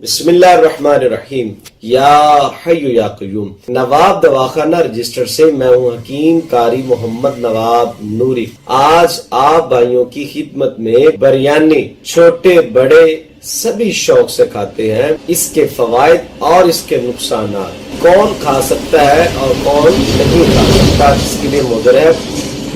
بسم اللہ الرحمن الرحیم یا حی یا قیوم۔ نواب دواخانہ رجسٹر سے میں ہوں حکیم قاری محمد نواب نوری۔ آج آپ بھائیوں کی خدمت میں بریانی چھوٹے بڑے سبھی شوق سے کھاتے ہیں، اس کے فوائد اور اس کے نقصانات، کون کھا سکتا ہے اور کون نہیں کھا سکتا، جس کے لیے مضر ہے۔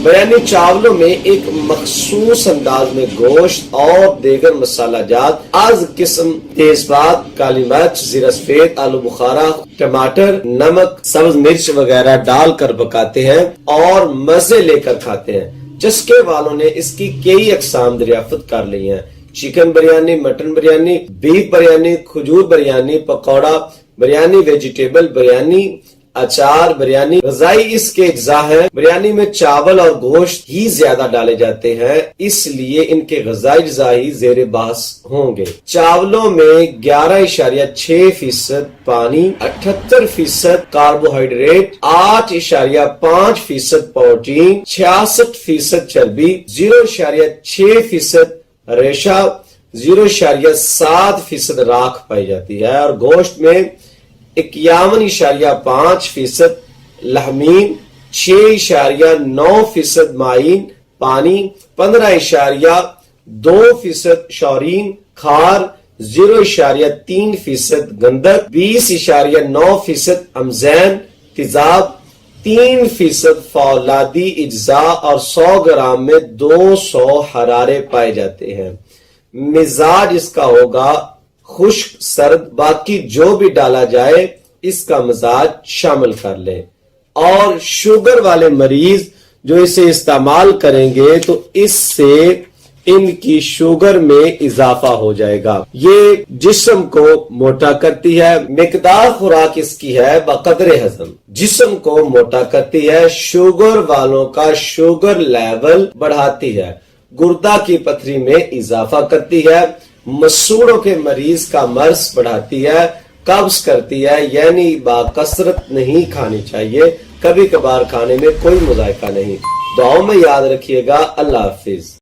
بریانی چاولوں میں ایک مخصوص انداز میں گوشت اور دیگر مسالہ جات از قسم تیز پات، کالی مرچ، زیرہ سفید، آلو بخارا، ٹماٹر، نمک، سبز مرچ وغیرہ ڈال کر پکاتے ہیں اور مزے لے کر کھاتے ہیں۔ چسکے والوں نے اس کی کئی اقسام دریافت کر لی ہیں: chicken biryani, mutton biryani, beef biryani, کھجور بریانی، پکوڑا بریانی، ویجیٹیبل بریانی، اچار بریانی۔ غذائی اس کے اجزاء ہیں۔ بریانی میں چاول اور گوشت ہی زیادہ ڈالے جاتے ہیں، اس لیے ان کے غذائی اجزاء ہی زیر بحث ہوں گے۔ چاولوں میں 11.6% پانی، 78% کاربوہائیڈریٹ، 8.5% پروٹین، 66% چربی، 0.6% ریشہ، 0.7% راکھ پائی جاتی ہے، اور گوشت میں 51.5% لحمین، 6.9% مائعین پانی، 15.2% شورین کھار، 0.3% گندک، 20.9% امزین تیزاب، 3% فولادی اجزاء اور 100 گرام میں 200 حرارے پائے جاتے ہیں۔ مزاج اس کا ہوگا خشک سرد، باقی جو بھی ڈالا جائے اس کا مزاج شامل کر لیں۔ اور شوگر والے مریض جو اسے استعمال کریں گے تو اس سے ان کی شوگر میں اضافہ ہو جائے گا۔ یہ جسم کو موٹا کرتی ہے، مقدار خوراک اس کی ہے بقدر ہضم، جسم کو موٹا کرتی ہے، شوگر والوں کا شوگر لیول بڑھاتی ہے، گردہ کی پتھری میں اضافہ کرتی ہے، مسوڑوں کے مریض کا مرض بڑھاتی ہے، قبض کرتی ہے، یعنی باکثرت نہیں کھانی چاہیے، کبھی کبھار کھانے میں کوئی مذائقہ نہیں۔ دعاؤں میں یاد رکھیے گا۔ اللہ حافظ۔